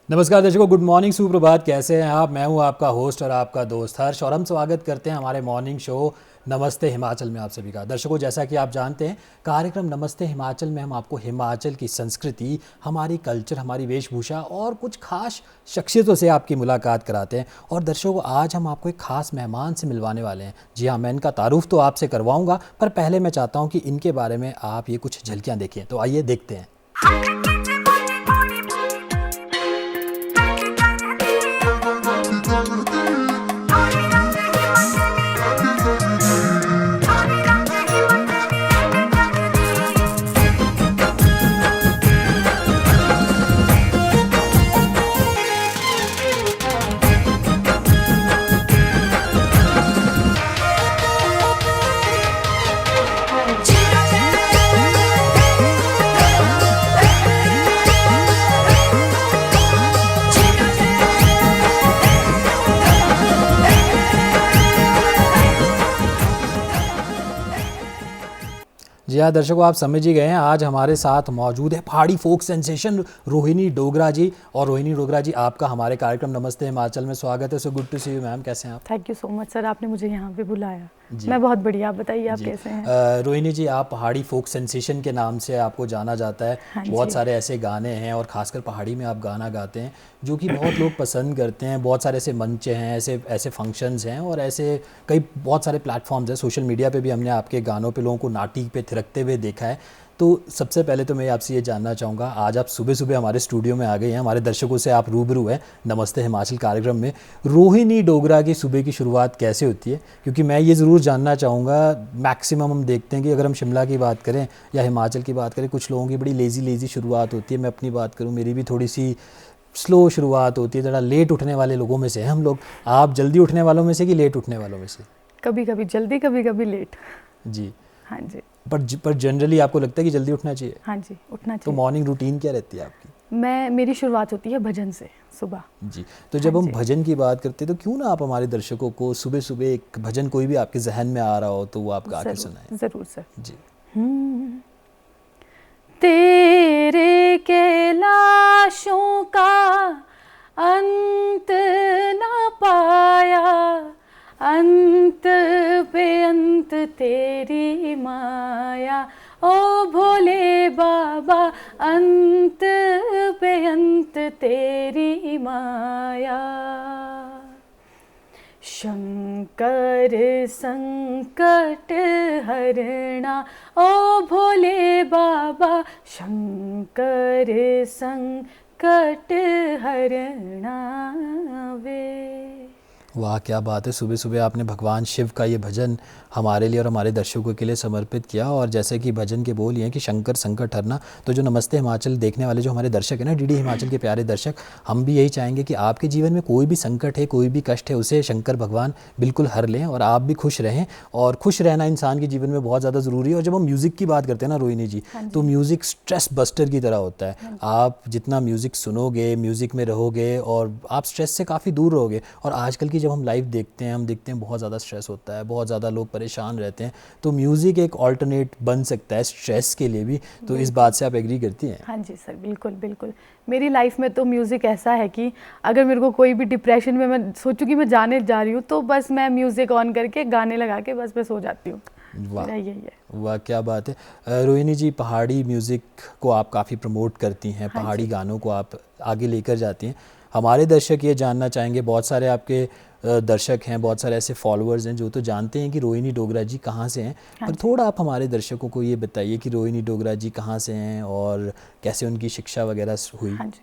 नमस्कार दर्शकों, good morning, सुप्रभात। कैसे हैं आप? मैं हूं आपका होस्ट और आपका दोस्त हर्ष और हम स्वागत करते हैं हमारे मॉर्निंग शो नमस्ते हिमाचल में आप सभी का। दर्शकों, जैसा कि आप जानते हैं, कार्यक्रम नमस्ते हिमाचल में हम आपको हिमाचल की संस्कृति, हमारी कल्चर, हमारी वेशभूषा और कुछ खास शख्सियतों से आपकी मुलाकात कराते हैं। और दर्शकों, आज हम आपको एक खास मेहमान से मिलवाने वाले हैं। जी हाँ, मैं इनका तारुफ तो आपसे करवाऊंगा, पर पहले मैं चाहता हूँ कि इनके बारे में आप ये कुछ झलकियाँ देखें। तो आइए देखते हैं। जी हाँ दर्शकों, आप समझ ही गए हैं, आज हमारे साथ मौजूद है पहाड़ी फोक सेंसेशन रोहिणी डोगरा जी। और रोहिणी डोगरा जी, आपका हमारे कार्यक्रम नमस्ते हिमाचल में स्वागत है। So good to see you ma'am, कैसे हैं आप? Thank you so much sir, आपने मुझे यहाँ पे बुलाया। मैं बहुत बढ़िया, आप बताइए आप कैसे हैं? रोहिणी जी, आप पहाड़ी फोक सेंसेशन के नाम से आपको जाना जाता है। हाँ बहुत सारे ऐसे गाने हैं और ख़ासकर पहाड़ी में आप गाना गाते हैं जो कि बहुत लोग पसंद करते हैं। बहुत सारे ऐसे मंच हैं, ऐसे ऐसे फंक्शंस हैं और ऐसे कई बहुत सारे प्लेटफॉर्म्स हैं। सोशल मीडिया पे भी हमने आपके गानों पे लोगों को नाटी पे थिरकते हुए देखा है। तो सबसे पहले तो मैं आपसे ये जानना चाहूँगा, आज आप सुबह सुबह हमारे स्टूडियो में आ गए हैं, हमारे दर्शकों से आप रूबरू हैं नमस्ते हिमाचल कार्यक्रम में। रोहिणी डोगरा की सुबह की शुरुआत कैसे होती है? क्योंकि मैं ये ज़रूर जानना चाहूँगा, मैक्सिमम हम देखते हैं कि अगर हम शिमला की बात करें या हिमाचल की बात करें, कुछ लोगों की बड़ी लेज़ी शुरुआत होती है। मैं अपनी बात करूँ, मेरी भी थोड़ी सी स्लो शुरुआत होती है। ज़रा लेट उठने वाले लोगों में से हैं हम लोग। आप जल्दी उठने वालों में से कि लेट उठने वालों में से? कभी कभी जल्दी, कभी कभी लेट। जी हाँ जी। पर जनरली आपको लगता है कि जल्दी उठना चाहिए? हाँ जी, उठना तो चाहिए। मॉर्निंग रूटीन क्या रहती है आपकी? मेरी शुरुआत होती है भजन से सुबह। जी, तो जब हम भजन की बात करते हैं तो क्यों ना आप हमारे दर्शकों को सुबह सुबह एक भजन कोई भी आपके जहन में आ रहा हो तो वो आप गा के सुनाएं। जरूर सर जी। तेरे कैलाशों का अंत न पाया, अंत पे अंत तेरी माया, ओ भोले बाबा अंत पे अंत तेरी माया। शंकर संकट हरना, ओ भोले बाबा शंकर संकट हरना वे। वाह, क्या बात है! सुबह सुबह आपने भगवान शिव का ये भजन हमारे लिए और हमारे दर्शकों के लिए समर्पित किया। और जैसे कि भजन के बोल ये हैं कि शंकर संकट हरना, तो जो नमस्ते हिमाचल देखने वाले जो हमारे दर्शक हैं ना, डीडी हिमाचल के प्यारे दर्शक, हम भी यही चाहेंगे कि आपके जीवन में कोई भी संकट है, कोई भी कष्ट है, उसे शंकर भगवान बिल्कुल हर लें और आप भी खुश रहें। और खुश रहना इंसान के जीवन में बहुत ज़्यादा ज़रूरी है। और जब हम म्यूज़िक की बात करते हैं ना रोहिणी जी, तो म्यूज़िक स्ट्रेस बस्टर की तरह होता है। आप जितना म्यूज़िक सुनोगे, म्यूज़िक में रहोगे और आप स्ट्रेस से काफ़ी दूर रहोगे। और आजकल की जब हम लाइव देखते हैं, हम देखते हैं बहुत ज़्यादा स्ट्रेस होता है, बहुत ज़्यादा लोग परेशान रहते हैं। तो म्यूज़िक एक ऑल्टरनेट बन सकता है स्ट्रेस के लिए भी। तो इस बात से आप एग्री करती हैं? हाँ जी सर, बिल्कुल बिल्कुल। मेरी लाइफ में तो म्यूज़िक ऐसा है कि अगर मेरे को कोई भी डिप्रेशन में मैं सोचूं कि मैं जाने जा रही हूँ, तो बस मैं म्यूज़िक ऑन करके गाने लगा के बस मैं सो जाती हूँ। वाह, यही है। वाह, क्या बात है! रोहिणी जी, पहाड़ी म्यूज़िक को आप काफ़ी प्रमोट करती हैं, हाँ पहाड़ी गानों को आप आगे लेकर जाती हैं। हमारे दर्शक ये जानना चाहेंगे, बहुत सारे आपके दर्शक हैं, बहुत सारे ऐसे फॉलोअर्स हैं जो तो जानते हैं कि रोहिणी डोगरा जी कहाँ से हैं। पर थोड़ा आप हमारे दर्शकों को ये बताइए कि रोहिणी डोगरा जी कहाँ से हैं और कैसे उनकी शिक्षा वगैरह हुई। हाँ जी,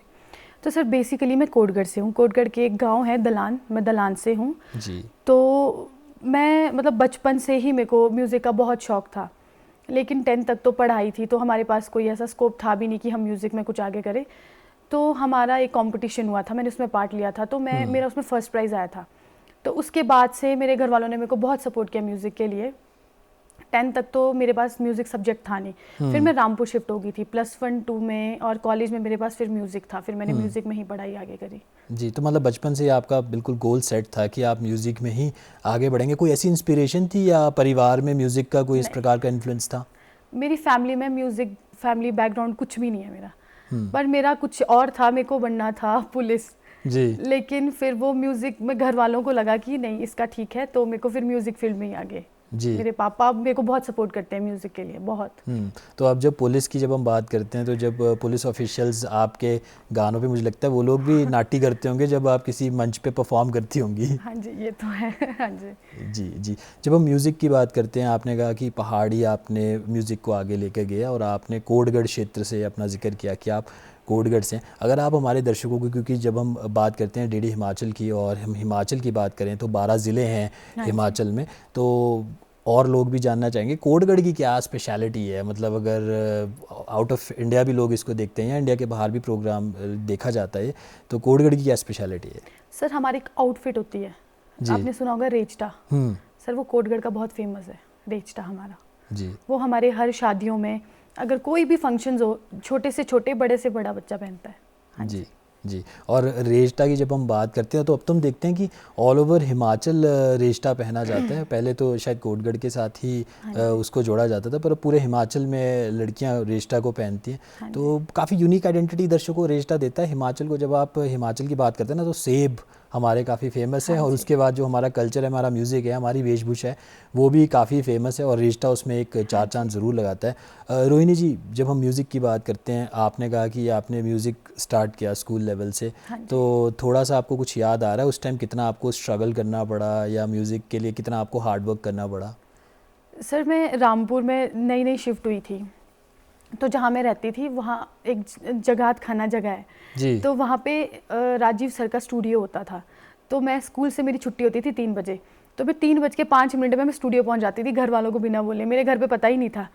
तो सर बेसिकली मैं कोटगढ़ से हूँ। कोटगढ़ के एक गांव है दलान, मैं दलान से हूँ जी। तो मैं मतलब बचपन से ही मेरे को म्यूज़िक का बहुत शौक़ था। लेकिन 10th तक तो पढ़ाई थी, तो हमारे पास कोई ऐसा स्कोप था भी नहीं कि हम म्यूज़िक में कुछ आगे करें। तो हमारा एक कंपटीशन हुआ था, मैंने उसमें पार्ट लिया था, तो मेरा उसमें फर्स्ट प्राइज़ आया था। तो उसके बाद से मेरे घर वालों ने मेरे को बहुत सपोर्ट किया म्यूज़िक के लिए। 10th तक तो मेरे पास म्यूज़िक सब्जेक्ट था नहीं। फिर मैं रामपुर शिफ्ट हो गई थी +1 2 में, और कॉलेज में मेरे पास फिर म्यूज़िक था। फिर मैंने म्यूज़िक में ही पढ़ाई आगे करी। जी, तो मतलब बचपन से आपका बिल्कुल गोल सेट था कि आप म्यूज़िक में ही आगे बढ़ेंगे। कोई ऐसी इंस्पिरेशन थी या परिवार में म्यूज़िक का कोई इस प्रकार का इन्फ्लुएंस था? मेरी फैमिली में म्यूज़िक, फैमिली बैकग्राउंड कुछ भी नहीं है मेरा। पर मेरा कुछ और था, मेरे को बनना था पुलिस जी लेकिन फिर वो म्यूज़िक में घर वालों को लगा कि नहीं इसका ठीक है, तो मेरे को फिर म्यूज़िक फील्ड में ही आ गए। जी। मेरे पापा मेरे को बहुत सपोर्ट करते हैं म्यूज़िक के लिए, बहुत। तो अब जब पुलिस की जब हम बात करते हैं तो जब पुलिस ऑफिशियल्स आपके गानों पे मुझे लगता है वो लोग भी नाटी करते होंगे जब आप किसी मंच पे परफॉर्म करती होंगी। हाँ जी, ये तो है। हाँ जी जी जी। जब हम म्यूज़िक की बात करते हैं, आपने कहा कि पहाड़ी आपने म्यूज़िक को आगे लेकर गए और आपने कोटगढ़ क्षेत्र से अपना जिक्र किया कि आप कोटगढ़ से हैं। अगर आप हमारे दर्शकों को, क्योंकि जब हम बात करते हैं डीडी हिमाचल की और हम हिमाचल की बात करें तो 12 ज़िले हैं हिमाचल में, तो और लोग भी जानना चाहेंगे कोटगढ़ की क्या स्पेशलिटी है। मतलब अगर आउट ऑफ इंडिया भी लोग इसको देखते हैं या इंडिया के बाहर भी प्रोग्राम देखा जाता है, तो कोटगढ़ की क्या स्पेशलिटी है? सर, हमारी एक आउटफिट होती है, आपने सुना होगा रेचटा। सर वो कोटगढ़ का बहुत फेमस है रेचटा हमारा जी। वो हमारे हर शादियों में, अगर कोई भी फंक्शंस हो, छोटे से छोटे बड़े से बड़ा बच्चा पहनता है। हाँ जी जी। और रेशटा की जब हम बात करते हैं तो अब तो हम देखते हैं कि ऑल ओवर हिमाचल रेशटा पहना जाता है। पहले तो शायद कोटगढ़ के साथ ही उसको जोड़ा जाता था, पर अब पूरे हिमाचल में लड़कियां रेशटा को पहनती हैं। तो काफ़ी यूनिक आइडेंटिटी दर्शकों को रेशटा देता है हिमाचल को। जब आप हिमाचल की बात करते हैं ना तो सेब हमारे काफ़ी फेमस है, और उसके बाद जो हमारा कल्चर है, हमारा म्यूज़िक है, हमारी वेशभूषा है, वो भी काफ़ी फेमस है, और रेशटा उसमें एक चार चांद ज़रूर लगाता है। रोहिणी जी, जब हम म्यूज़िक की बात करते हैं, आपने कहा कि आपने म्यूज़िक स्टार्ट किया स्कूल लेवल से, तो थोड़ा सा आपको कुछ याद आ रहा है उस टाइम कितना आपको स्ट्रगल करना पड़ा, या म्यूज़िक के लिए कितना आपको हार्डवर्क करना पड़ा? सर, मैं रामपुर में नई नई शिफ्ट हुई थी, तो जहाँ मैं रहती थी वहाँ एक जगात खाना जगह है जी। तो वहाँ पे राजीव सर का स्टूडियो होता था। तो मैं स्कूल से, मेरी छुट्टी होती थी 3 बजे, तो मैं 3:05 में मैं स्टूडियो पहुँच जाती थी, घर वालों को बिना बोले। मेरे घर पे पता ही नहीं था।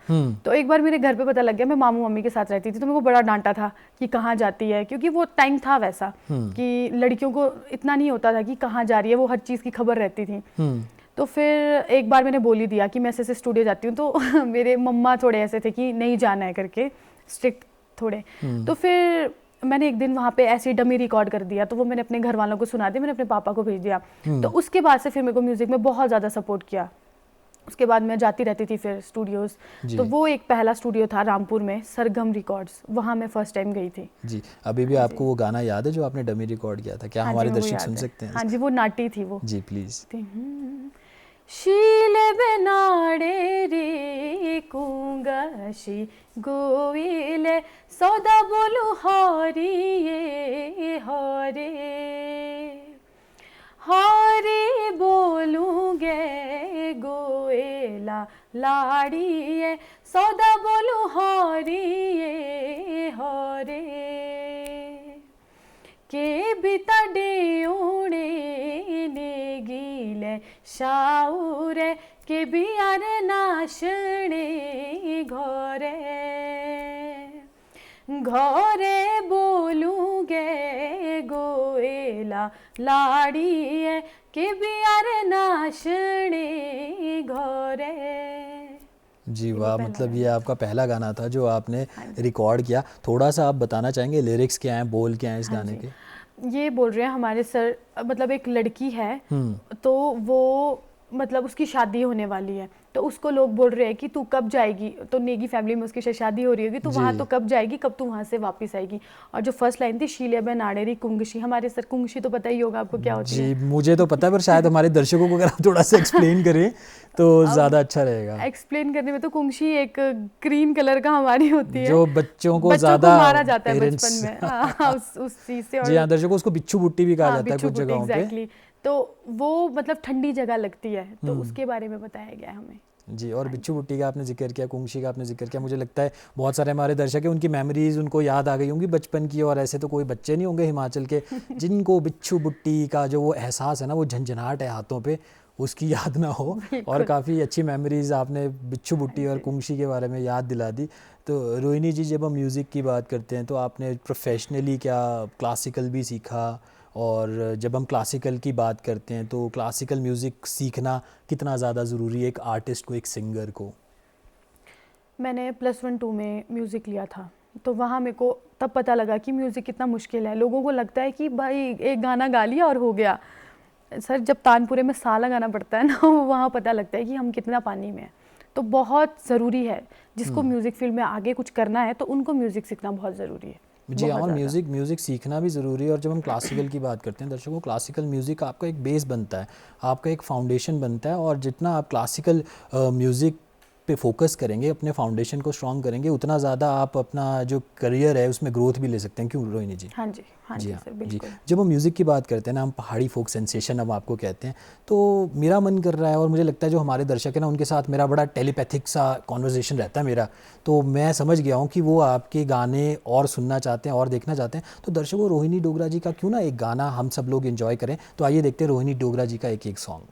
तो एक बार मेरे घर पे पता लग गया, मैं मामू मम्मी के साथ रहती थी, तो मेरे को बड़ा डांटा था कि कहाँ जाती है, क्योंकि वो टाइम था वैसा कि लड़कियों को इतना नहीं होता था कि कहाँ जा रही है, वो हर चीज़ की खबर रहती थी। तो फिर एक बार मैंने बोल ही दिया कि मैं ऐसे स्टूडियो जाती हूँ, तो मेरे मम्मा थोड़े ऐसे थे कि नहीं जाना है करके, स्ट्रिक्ट थोड़े। तो फिर मैंने एक दिन वहाँ पे ऐसे डमी रिकॉर्ड कर दिया, तो वो मैंने अपने घर वालों को सुना दिया, मैंने अपने पापा को भेज दिया। तो उसके बाद से फिर मेरे को म्यूज़िक में बहुत ज़्यादा सपोर्ट किया। उसके बाद मैं जाती रहती थी फिर स्टूडियोज़। तो वो एक पहला स्टूडियो था रामपुर में, सरगम रिकॉर्ड्स, वहाँ मैं फर्स्ट टाइम गई थी। जी। अभी भी आपको वो गाना याद है जो आपने डमी रिकॉर्ड किया था? क्या हमारे दर्शक सुन सकते हैं? हाँ जी, वो नाटी थी वो। जी प्लीज़। शीले बेनाड़े रे कुंगाशी गोविले सौदा बोलू हरिये हरे हरे बोलूंगे गोएला लाड़िए सौदा बोलू हरिये हरे के बिता डेउणे ने गीले शाउरे के बियार नाशणे घरे घरे बोलूंगे गोएला लाड़िए के बियार नाशणे घरे। जी वाह, मतलब ये आपका पहला गाना था जो आपने रिकॉर्ड किया। थोड़ा सा आप बताना चाहेंगे लिरिक्स क्या हैं, बोल क्या हैं इस गाने के? ये बोल रहे हैं हमारे सर, मतलब एक लड़की है, तो वो मतलब उसकी शादी होने वाली है, तो उसको लोग बोल रहे हैं कि तू कब जाएगी, तो नेगी फैमिली में उसकी शादी हो रही होगी, तो वहाँ तो कब जाएगी, कब तू वहाँ से वापस आएगी। और जो फर्स्ट लाइन थी शीले बे नाड़ेरी कुंगशी, हमारे सर कुंगशी तो पता ही होगा आपको क्या होती है। जी मुझे तो पता है, पर शायद हमारे दर्शकों को अगर आप थोड़ा सा एक्सप्लेन करें तो ज़्यादा अच्छा रहेगा। एक्सप्लेन करने में तो कुंगशी एक ग्रीन कलर का हमारी होती है, जो बच्चों को ज़्यादा मारा जाता है बचपन में उस चीज़ से। जी हाँ, दर्शकों उसको बिच्छू बुट्टी भी कहा जाता है कुछ जगहों पे। तो वो मतलब ठंडी जगह लगती है, तो उसके बारे में बताया गया है हमें। जी। और बिच्छू बुट्टी का आपने जिक्र किया, कुंगशी का आपने जिक्र किया, मुझे लगता है बहुत सारे हमारे दर्शक हैं उनकी मेमोरीज उनको याद आ गई होंगी बचपन की, और ऐसे तो कोई बच्चे नहीं होंगे हिमाचल के जिनको बिच्छू बुट्टी का जो वो एहसास है ना, वो झंझनाहट है हाथों पे, उसकी याद ना हो। और काफ़ी अच्छी मेमोरीज आपने बिच्छू बुट्टी और कुंगशी के बारे में याद दिला दी। तो रोहिणी जी, जब हम म्यूज़िक की बात करते हैं तो आपने प्रोफेशनली क्या क्लासिकल भी सीखा, और जब हम क्लासिकल की बात करते हैं तो क्लासिकल म्यूज़िक सीखना कितना ज़्यादा ज़रूरी है एक आर्टिस्ट को, एक सिंगर को? मैंने +1 2 में म्यूज़िक लिया था, तो वहाँ मेरे को तब पता लगा कि म्यूज़िक कितना मुश्किल है। लोगों को लगता है कि भाई एक गाना गा लिया और हो गया। सर, जब तानपुरे में साला गाना पड़ता है ना, वहाँ पता लगता है कि हम कितना पानी में हैं। तो बहुत ज़रूरी है, जिसको म्यूज़िक फील्ड में आगे कुछ करना है तो उनको म्यूज़िक सीखना बहुत ज़रूरी है। जी हाँ, बहुत और ज़्यादा। म्यूज़िक सीखना भी ज़रूरी है। और जब हम क्लासिकल की बात करते हैं दर्शकों, क्लासिकल म्यूज़िक आपका एक बेस बनता है, आपका एक फाउंडेशन बनता है। और जितना आप क्लासिकल म्यूज़िक पे फोकस करेंगे, अपने फाउंडेशन को स्ट्रॉन्ग करेंगे, उतना ज़्यादा आप अपना जो करियर है उसमें ग्रोथ भी ले सकते हैं। क्यों रोहिणी जी? हाँ जी जी हाँ सर, जी। बिल्कुल। जब हम म्यूज़िक की बात करते हैं ना, हम पहाड़ी फोक सेंसेशन हम आपको कहते हैं, तो मेरा मन कर रहा है और मुझे लगता है जो हमारे दर्शक हैं ना, उनके साथ मेरा बड़ा टेलीपैथिक सा कॉन्वर्जेशन रहता है मेरा। तो मैं समझ गया हूँ कि वो आपके गाने और सुनना चाहते हैं और देखना चाहते हैं। तो दर्शकों, रोहिणी डोगरा जी का क्यों ना एक गाना हम सब लोग एंजॉय करें। तो आइए देखते हैं रोहिणी डोगरा जी का एक एक सॉन्ग।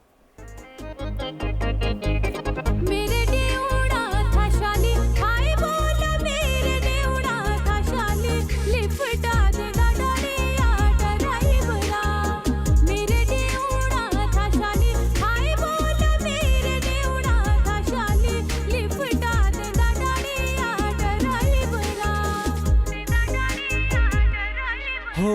मेरे देवड़ा था शाली, हाय बोलो मेरे देवड़ा था शाली, लिपटा देगा डालिया ड्राइवरा। मेरे देवड़ा था शाली, हाय बोलो मेरे देवड़ा था शाली, लिपटा देगा डालिया ड्राइवरा। हो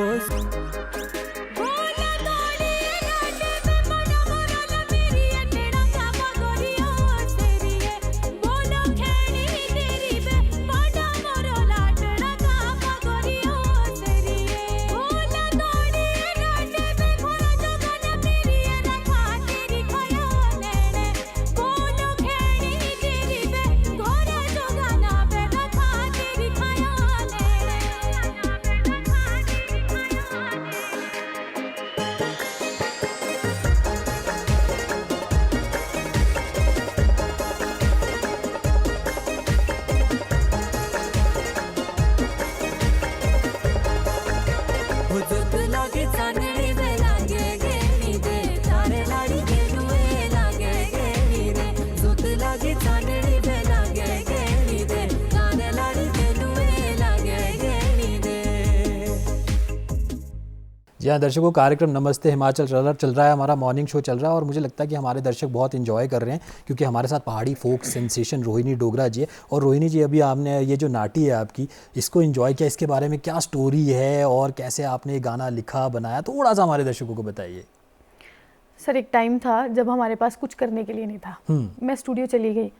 बोला गाड़ी घाटे में मना मोरा मेरी अटेड़ा क्या पगोरिया तेरी है, बोलो खेड़ी तेरी बे मना मोरा लाटड़ा का पगोरिया तेरी है। बोला गाड़ी घाटे में घोड़ा जोगना मेरी रखा तेरी खाया लेने, बोलो खेड़ी तेरी बे घोड़ा जोगना पे रखा तेरी खाया हुजूर लागे चांदनी वे लागे गेनी दे, तारे लाड़ी गेनुए लागे गेनी रे। जुत लागे चांदनी वे लागे गेनी दे, तारे लाड़ी गेनुए लागे गेनी दे। जी हाँ दर्शकों, कार्यक्रम नमस्ते हिमाचल चल रहा है, हमारा मॉर्निंग शो चल रहा है। और मुझे लगता है कि हमारे दर्शक बहुत एंजॉय कर रहे हैं, क्योंकि हमारे साथ पहाड़ी फोक सेंसेशन रोहिणी डोगरा जी है। और रोहिणी जी, अभी आपने ये जो नाटी है आपकी, इसको एंजॉय किया, इसके बारे में क्या स्टोरी है और कैसे आपने ये गाना लिखा बनाया, थोड़ा सा हमारे दर्शकों को बताइए। सर एक टाइम था जब हमारे पास कुछ करने के लिए नहीं था। मैं स्टूडियो चली गई,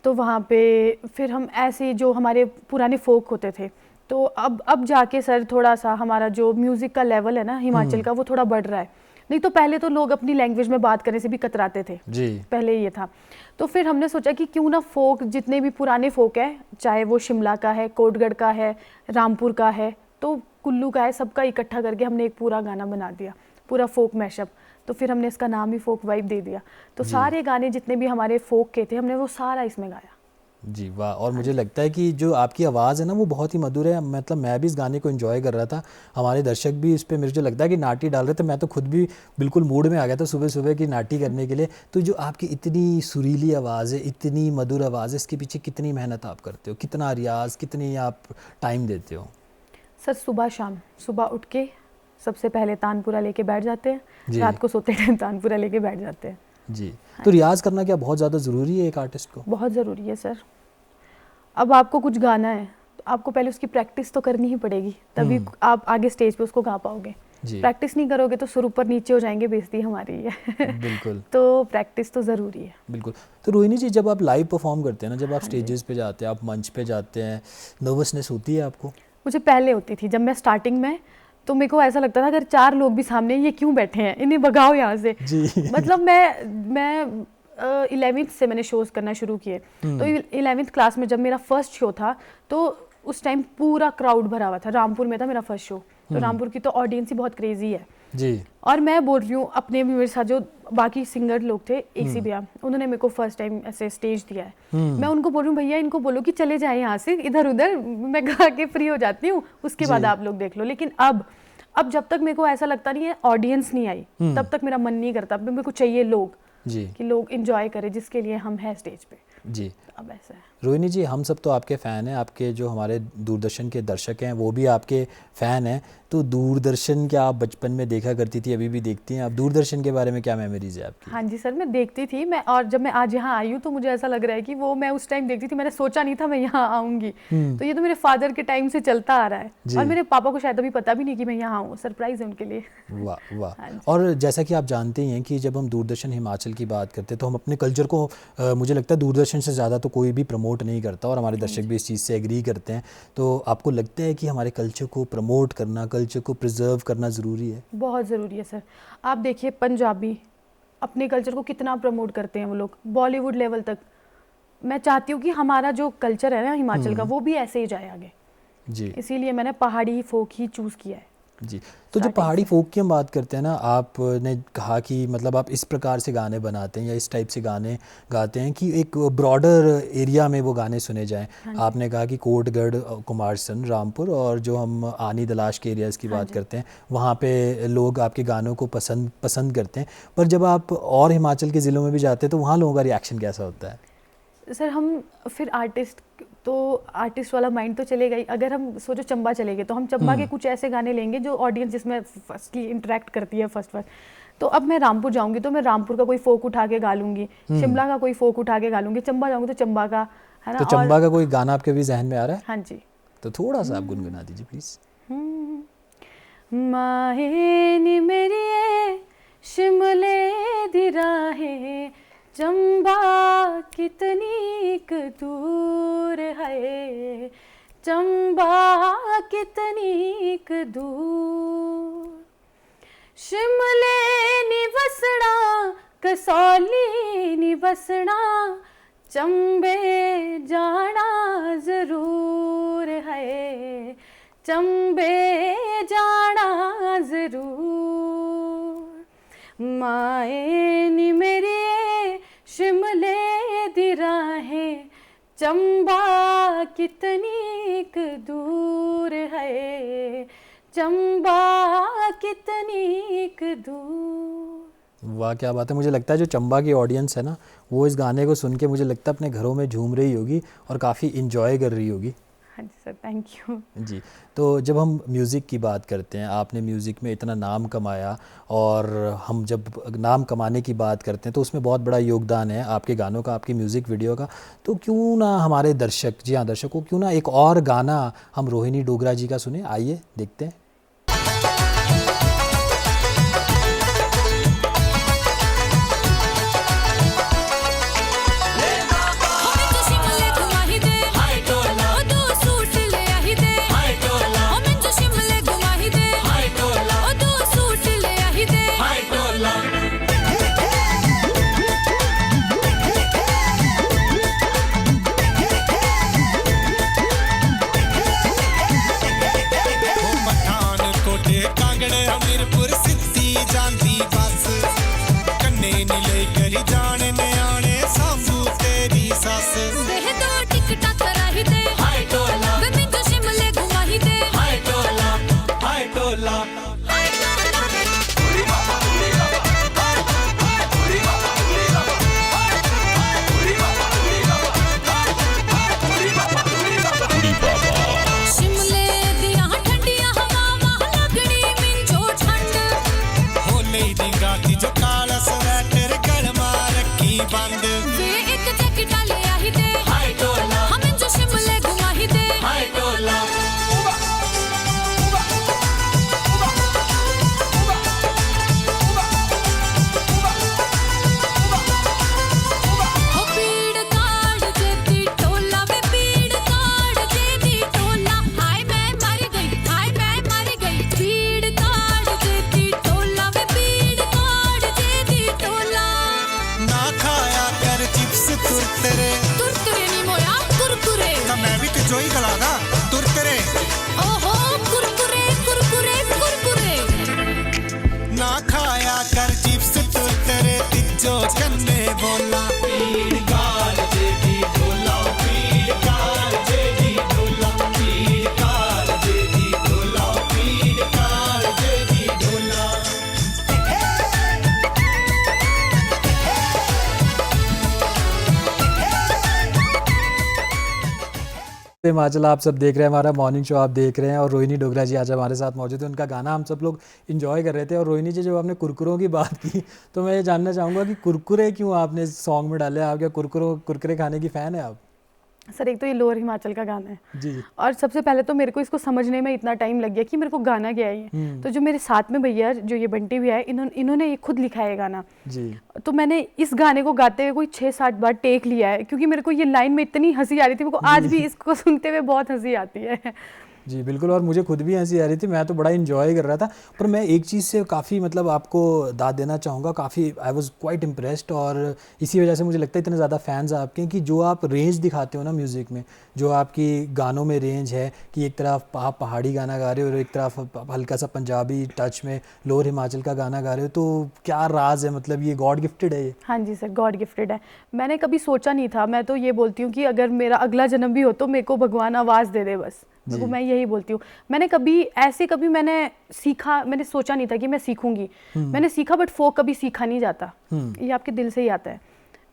तो वहाँ पे फिर हम ऐसे जो हमारे पुराने फोक होते थे, तो अब जाके सर थोड़ा सा हमारा जो म्यूज़िक का लेवल है ना हिमाचल का, वो थोड़ा बढ़ रहा है। नहीं तो पहले तो लोग अपनी लैंग्वेज में बात करने से भी कतराते थे जी। पहले ये था। तो फिर हमने सोचा कि क्यों ना फोक, जितने भी पुराने फोक है, चाहे वो शिमला का है, कोटगढ़ का है, रामपुर का है, तो कुल्लू का है, सबका इकट्ठा करके हमने एक पूरा गाना बना दिया, पूरा फोक मैशअप। तो फिर हमने इसका नाम ही फोक वाइब दे दिया। तो सारे गाने जितने भी हमारे फोक के थे, हमने वो सारा इसमें गाया। जी वाह। और मुझे लगता है कि जो आपकी आवाज़ है ना, वो बहुत ही मधुर है। मतलब मैं भी इस गाने को एंजॉय कर रहा था, हमारे दर्शक भी इस पे, मुझे लगता है कि नाटी डाल रहे थे। मैं तो खुद भी बिल्कुल मूड में आ गया था सुबह सुबह की नाटी करने के लिए। तो जो आपकी इतनी सुरीली आवाज़ है, इतनी मधुर आवाज़ है, इसके पीछे कितनी मेहनत आप करते हो, कितना रियाज, कितनी आप टाइम देते हो? सर सुबह शाम, सुबह उठ के सबसे पहले तानपुरा लेके बैठ जाते हैं, जी। रात को सोते टाइम तानपुरा लेके बैठ जाते हैं। जी। तो रियाज करना क्या बहुत ज़्यादा ज़रूरी है एक आर्टिस्ट को? बहुत ज़रूरी है सर। अब आपको कुछ गाना है तो आपको पहले उसकी प्रैक्टिस तो करनी ही पड़ेगी, तभी आप आगे स्टेज पे उसको गा पाओगे। जी। प्रैक्टिस नहीं करोगे तो सुर ऊपर नीचे हो जाएंगे, बेइज्जती हमारी है। बिल्कुल तो प्रैक्टिस तो ज़रूरी है। बिल्कुल। तो रोहिणी जी, जब आप लाइव परफॉर्म करते हैं ना, जब आप स्टेजेस पे जाते हैं, आप मंच पे जाते हैं, नर्वसनेस होती है आपको? मुझे पहले होती थी, जब मैं स्टार्टिंग में, तो मेरे को ऐसा लगता था अगर 4 लोग भी सामने, ये क्यों बैठे हैं, इन्हें भगाओ यहाँ से। जी। मतलब मैं 11th से मैंने शोज़ करना शुरू किए। तो 11th क्लास में जब मेरा फर्स्ट शो था, तो उस टाइम पूरा क्राउड भरा हुआ था। रामपुर में था मेरा फर्स्ट शो, तो रामपुर की तो ऑडियंस ही बहुत क्रेजी है। जी। और मैं बोल रही हूँ, अपने भी मेरे साथ जो बाकी सिंगर लोग थे, एसी भैया, उन्होंने मेरे को फर्स्ट टाइम ऐसे स्टेज दिया है। मैं उनको बोल रही हूँ, भैया इनको बोलो कि चले जाए यहाँ से, इधर उधर, मैं गा के फ्री हो जाती हूँ, उसके बाद आप लोग देख लो। लेकिन अब जब तक मेरे को ऐसा लगता नहीं है ऑडियंस नहीं आई, तब तक मेरा मन नहीं करता। मेरे को चाहिए लोग, जी। कि लोग एंजॉय करें, जिसके लिए हम हैं स्टेज पे। जी। अब ऐसा है। रोहिणी जी, हम सब तो आपके फ़ैन हैं, आपके जो हमारे दूरदर्शन के दर्शक हैं वो भी आपके फ़ैन हैं। तो दूरदर्शन क्या आप बचपन में देखा करती थी, अभी भी देखती हैं आप? दूरदर्शन के बारे में क्या मेमोरीज है आपकी? हाँ जी सर, मैं देखती थी। और जब मैं आज यहाँ आई हूँ तो मुझे ऐसा लग रहा है कि वो मैं उस टाइम देखती थी, मैंने सोचा नहीं था मैं यहाँ आऊँगी। तो ये तो मेरे फादर के टाइम से चलता आ रहा है, और मेरे पापा को शायद अभी पता भी नहीं कि मैं यहाँ हूँ। सरप्राइज है उनके लिए। वाह वाह। और जैसा कि आप जानते ही हैं कि जब हम दूरदर्शन हिमाचल की बात करते हैं, तो हम अपने कल्चर को मुझे लगता है दूरदर्शन से ज़्यादा तो कोई भी प्रमोट प्रमोट नहीं करता और हमारे दर्शक भी इस चीज़ से एग्री करते हैं। तो आपको लगता है कि हमारे कल्चर को प्रमोट करना, कल्चर को प्रिजर्व करना ज़रूरी है? बहुत ज़रूरी है सर। आप देखिए पंजाबी अपने कल्चर को कितना प्रमोट करते हैं वो लोग, बॉलीवुड लेवल तक। मैं चाहती हूँ कि हमारा जो कल्चर है ना हिमाचल का, वो भी ऐसे ही जाए आगे। जी इसीलिए मैंने पहाड़ी फोक ही चूज़ किया है। जी। तो जो पहाड़ी फोक की हम बात करते हैं ना, आपने कहा कि मतलब आप इस प्रकार से गाने बनाते हैं या इस टाइप से गाने गाते हैं कि एक ब्रॉडर एरिया में वो गाने सुने जाएं। आपने कहा कि कोटगढ़, कुमारसैन, रामपुर और जो हम आनी दलाश के एरियाज़ की बात करते हैं, वहाँ पे लोग आपके गानों को पसंद करते हैं। पर जब आप और हिमाचल के ज़िलों में भी जाते हैं तो वहाँ लोगों का रिएक्शन कैसा होता है? सर हम फिर आर्टिस्ट वाला माइंड तो चलेगा ही। अगर हम सोचो चंबा चले गए तो हम चंबा के कुछ ऐसे गाने लेंगे जो ऑडियंस जिसमें फर्स्टली इंटरेक्ट करती है फर्स्ट। तो अब मैं रामपुर जाऊंगी तो मैं रामपुर का कोई फोक उठा के गा लूंगी, शिमला का कोई फोक उठा के गा लूंगी, चंबा जाऊंगी तो चंबा का, है ना। तो चंबा का कोई गाना आपके भी जहन में आ रहा है? हाँ जी। तो थोड़ा सा आप गुनगुना दीजिए प्लीज़। माहे नी मेरी शिमले दी राहें, चंबा कितनी क दूर है, चंबा कितनी क दूर। शिमले नी बसना, कसौली नी बसना, चंबे जाना जरूर है, चंबे जाना जरूर। माए नी मेरी शिमले दी राहें, चंबा कितनी क दूर है, चंबा कितनी क दूर। वाह क्या बात है। मुझे लगता है जो चंबा की ऑडियंस है ना, वो इस गाने को सुन के मुझे लगता है अपने घरों में झूम रही होगी और काफ़ी इंजॉय कर रही होगी। हाँ जी सर, थैंक यू। जी। तो जब हम म्यूज़िक की बात करते हैं, आपने म्यूज़िक में इतना नाम कमाया, और हम जब नाम कमाने की बात करते हैं तो उसमें बहुत बड़ा योगदान है आपके गानों का, आपकी म्यूज़िक वीडियो का। तो क्यों ना हमारे दर्शक, जी हाँ दर्शकों, क्यों ना एक और गाना हम रोहिणी डोगरा जी का सुने। आइए देखते हैं। हिमाचल आप सब देख रहे हैं, हमारा मॉर्निंग शो आप देख रहे हैं, और रोहिणी डोगरा जी आज हमारे साथ मौजूद है। उनका गाना हम सब लोग इन्जॉय कर रहे थे। और रोहिणी जी, जब आपने कुरकुरों की बात की तो मैं ये जानना चाहूँगा कि कुरकुरे क्यों आपने इस सॉन्ग में डाले? आप क्या कुरकुरे खाने की फ़ैन है आप? सर एक तो ये लोअर हिमाचल का गाना है जी और सबसे पहले तो मेरे को इसको समझने में इतना टाइम लग गया कि मेरे को गाना क्या है ये। तो जो मेरे साथ में भैया जो ये बंटी भैया है इन्होंने ये खुद लिखा है ये गाना। जी तो मैंने इस गाने को गाते हुए कोई 6-7 बार टेक लिया है क्योंकि मेरे को ये लाइन में इतनी हंसी आ रही थी, मेरे को आज भी इसको सुनते हुए बहुत हंसी आती है। जी बिल्कुल, और मुझे खुद भी हंसी आ रही थी, मैं तो बड़ा इन्जॉय कर रहा था। पर मैं एक चीज़ से काफ़ी मतलब आपको दाद देना चाहूँगा, काफ़ी आई वाज क्वाइट इम्प्रेस्ड, और इसी वजह से मुझे लगता है इतने ज़्यादा फैंस आपके हैं कि जो आप रेंज दिखाते हो ना म्यूज़िक में, जो आपकी गानों में रेंज है कि एक तरफ आप पहाड़ी गाना गा रहे हो और एक तरफ हल्का सा पंजाबी टच में लोअर हिमाचल का गाना गा रहे हो, तो क्या राज है, मतलब ये गॉड गिफ्टेड है ये? हाँ जी सर, गॉड गिफ्टेड है। मैंने कभी सोचा नहीं था, मैं तो ये बोलती हूँ कि अगर मेरा अगला जन्म भी हो तो मेरे को भगवान आवाज़ दे दे बस, मेरे को, जी। मैं यही बोलती हूँ। मैंने मैंने सीखा, मैंने सोचा नहीं था कि मैं सीखूंगी। मैंने सीखा, बट फोक कभी सीखा नहीं जाता, ये आपके दिल से ही आता है।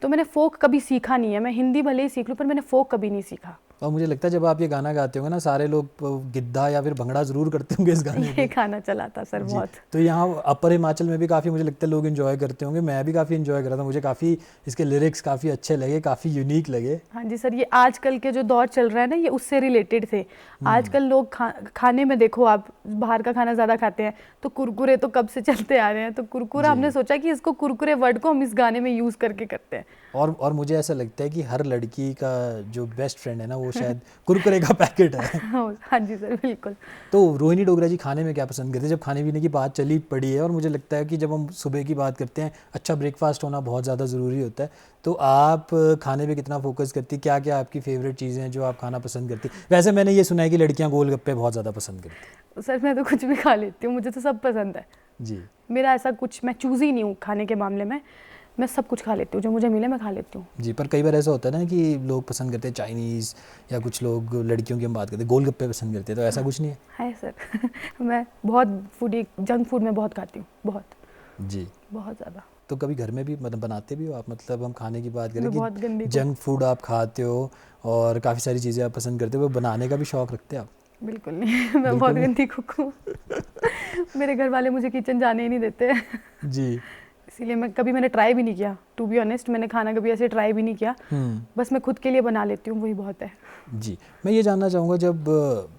तो मैंने फोक कभी सीखा नहीं है, मैं हिंदी भले ही सीख लूँ पर मैंने फोक कभी नहीं सीखा। और मुझे लगता है जब आप ये गाना गाते होंगे ना, सारे लोग गिद्धा या फिर भंगड़ा ज़रूर करते होंगे इस गाने ये पे। गाना चला था सर जी। बहुत। तो यहाँ अपर हिमाचल में भी काफ़ी मुझे लगता है लोग इन्जॉय करते होंगे, मैं भी काफ़ी इन्जॉय कर रहा था, मुझे काफ़ी इसके लिरिक्स काफ़ी अच्छे लगे, काफ़ी यूनिक लगे। हाँ जी सर, ये आजकल के जो दौर चल रहा है ना, ये उससे रिलेटेड थे। आजकल लोग खाने में देखो, आप बाहर का खाना ज़्यादा खाते हैं, तो कुरकुरे तो कब से चलते आ रहे हैं, तो कुरकुरा जी। हमने सोचा कि इसको कुरकुरे वर्ड को हम इस गाने में यूज़ करके करते हैं। और मुझे ऐसा लगता है कि हर लड़की का जो बेस्ट फ्रेंड है ना, वो शायद कुरकुरे का पैकेट है। हाँ जी सर, बिल्कुल। तो रोहिणी डोगरा जी खाने में क्या पसंद करते हैं? जब खाने पीने की बात चली पड़ी है, और मुझे लगता है कि जब हम सुबह की बात करते हैं, अच्छा ब्रेकफास्ट होना बहुत ज़्यादा ज़रूरी होता है, तो आप खाने पे कितना फोकस करती, क्या क्या आपकी फेवरेट चीज़ें हैं जो आप खाना पसंद करती? वैसे मैंने ये सुना है कि लड़कियाँ गोलगप्पे बहुत ज़्यादा पसंद करती सर मैं तो कुछ भी खा लेती हूँ, मुझे तो सब पसंद है। हैं। जी मेरा ऐसा कुछ, मैं चूज़ ही नहीं हूँ खाने के मामले में, मैं सब कुछ खा लेती हूँ, जो मुझे मिले मैं खा लेती हूँ। जी, पर कई बार ऐसा होता है ना कि लोग पसंद करते हैं चाइनीज़, या कुछ लोग, लड़कियों की हम बात करते हैं, गोलगप्पे पसंद करते हैं, तो ऐसा कुछ नहीं है? है सर मैं बहुत फूडी, जंक फूड में बहुत खाती हूँ, जी। बहुत ज़्यादा। तो कभी घर में भी मतलब बनाते भी हो आप? मतलब हम खाने की बात मैं करें बहुत कि गंदी जंक फूड आप खाते हो और काफ़ी सारी चीज़ें आप पसंद करते हो, वो बनाने का भी शौक़ रखते हैं आप? बिल्कुल नहीं मैं बिल्कुल बहुत नहीं? गंदी कुक हूँ मेरे घर वाले मुझे किचन जाने ही नहीं देते जी। इसीलिए मैंने ट्राई भी नहीं किया, टू बी ऑनेस्ट। मैंने खाना कभी ऐसे ट्राई भी नहीं किया, बस मैं खुद के लिए बना लेती हूँ, वही बहुत है। जी, मैं ये जानना चाहूँगा, जब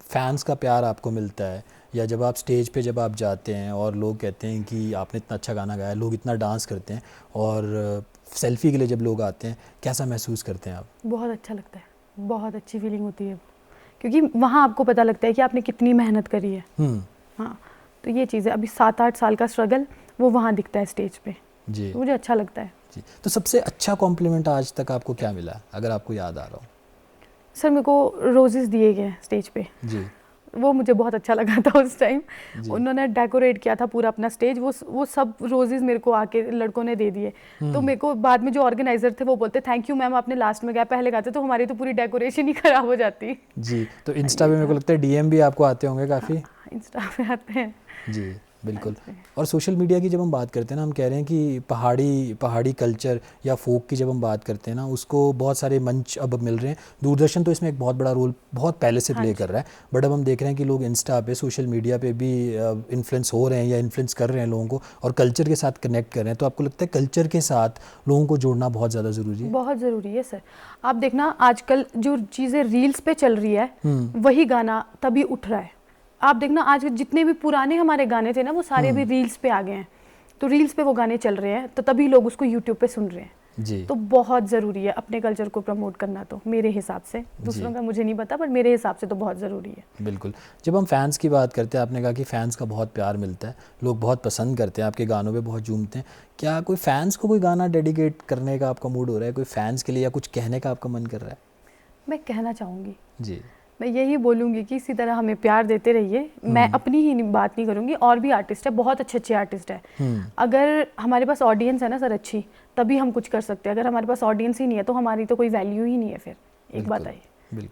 फैंस का प्यार आपको मिलता है, या जब आप स्टेज पे जब आप जाते हैं और लोग कहते हैं कि आपने इतना अच्छा गाना गाया, लोग इतना डांस करते हैं, और सेल्फी के लिए जब लोग आते हैं, कैसा महसूस करते हैं आप? बहुत अच्छा लगता है, बहुत अच्छी फीलिंग होती है, क्योंकि वहाँ आपको पता लगता है कि आपने कितनी मेहनत करी है। हाँ, तो ये चीज़ है, अभी 7-8 साल का स्ट्रगल वो वहाँ दिखता है स्टेज पे, जी तो मुझे अच्छा लगता है। जी। तो सबसे अच्छा कॉम्प्लीमेंट आज तक आपको क्या मिला, अगर आपको याद आ रहा हो? सर मेरे को रोजेस दिए गए स्टेज पे, जी वो मुझे बहुत अच्छा लगा था उस टाइम। जी। उन्होंने डेकोरेट किया था पूरा अपना स्टेज, वो सब रोजेस मेरे को आके लड़कों ने दे दिए। तो मेरे को बाद में जो ऑर्गेनाइजर थे वो बोलते थैंक यू मैम, आपने लास्ट में गया, पहले गाते तो हमारी तो पूरी डेकोरेशन ही खराब हो जाती। जी। तो इंस्टा पे मेरे को लगता है डीएम भी आपको आते होंगे काफ़ी? इंस्टा पे आते हैं। जी बिल्कुल। और सोशल मीडिया की जब हम बात करते हैं ना, हम कह रहे हैं कि पहाड़ी कल्चर या फोक की जब हम बात करते हैं ना, उसको बहुत सारे मंच अब मिल रहे हैं। दूरदर्शन तो इसमें एक बहुत बड़ा रोल बहुत पहले से प्ले कर रहा है, बट अब हम देख रहे हैं कि लोग इंस्टा पे, सोशल मीडिया पे भी इन्फ्लुएंस हो रहे हैं या इन्फ्लुएंस कर रहे हैं लोगों को, और कल्चर के साथ कनेक्ट कर रहे हैं। तो आपको लगता है कल्चर के साथ लोगों को जोड़ना बहुत ज़्यादा ज़रूरी है? बहुत ज़रूरी है सर। आप देखना आजकल जो चीज़ें रील्स पे चल रही है, वही गाना तभी उठ रहा है। आप देखना आज जितने भी पुराने हमारे गाने थे ना, वो सारे भी रील्स पे आ गए हैं, तो रील्स पे वो गाने चल रहे हैं, तो तभी लोग उसको यूट्यूब पे सुन रहे हैं। जी। तो बहुत ज़रूरी है अपने कल्चर को प्रमोट करना, तो मेरे हिसाब से, दूसरों का मुझे नहीं पता, पर मेरे हिसाब से तो बहुत ज़रूरी है। बिल्कुल। जब हम फैंस की बात करते हैं, आपने कहा कि फैंस का बहुत प्यार मिलता है, लोग बहुत पसंद करते हैं, आपके गानों पे बहुत झूमते हैं। क्या कोई फैंस को कोई गाना डेडिकेट करने का आपका मूड हो रहा है, कोई फैंस के लिए, या कुछ कहने का आपका मन कर रहा है? मैं कहना चाहूँगी, जी मैं यही बोलूँगी कि इसी तरह हमें प्यार देते रहिए। मैं अपनी ही बात नहीं करूँगी, और भी आर्टिस्ट है, बहुत अच्छे आर्टिस्ट है। अगर हमारे पास ऑडियंस है ना सर अच्छी, तभी हम कुछ कर सकते हैं। अगर हमारे पास ऑडियंस ही नहीं है तो हमारी तो कोई वैल्यू ही नहीं है फिर। एक बात आई।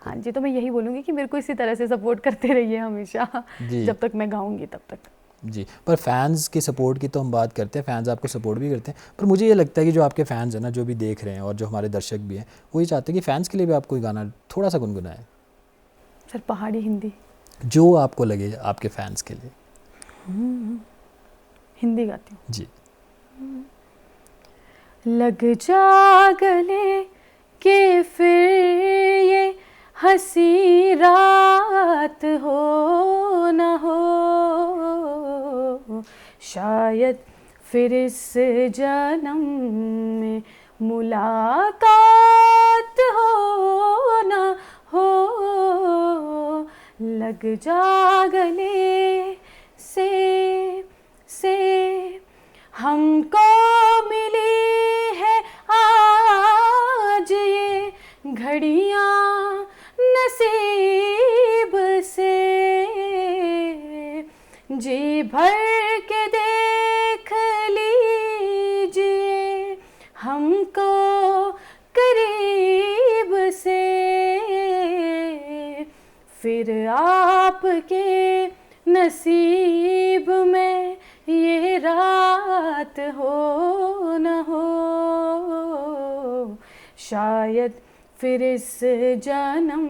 हाँ जी, तो मैं यही बोलूँगी कि मेरे को इसी तरह से सपोर्ट करते रहिए हमेशा, जब तक मैं गाऊँगी तब तक। जी। पर फैंस की सपोर्ट की तो हम बात करते हैं, फैंस आपको सपोर्ट भी करते हैं, पर मुझे ये लगता है कि जो आपके फैंस हैं ना, जो भी देख रहे हैं और जो हमारे दर्शक भी हैं, वो ये चाहते हैं कि फैंस के लिए भी आप कोई गाना थोड़ा सा गुनगुनाएं। सर पहाड़ी हिंदी, जो जो आपको लगे आपके फैंस के लिए। हिंदी गाती हूँ। जी। लग जा गले के फिर ये हंसी रात हो न हो, शायद फिर इस जन्म में मुलाकात हो न हो, लग जा गले से हमको मिली है आज ये घड़ियां नसीब से, जी भर के देख लीजिए हमको करीब से, फिर आपके नसीब में ये रात हो न हो, शायद फिर इस जन्म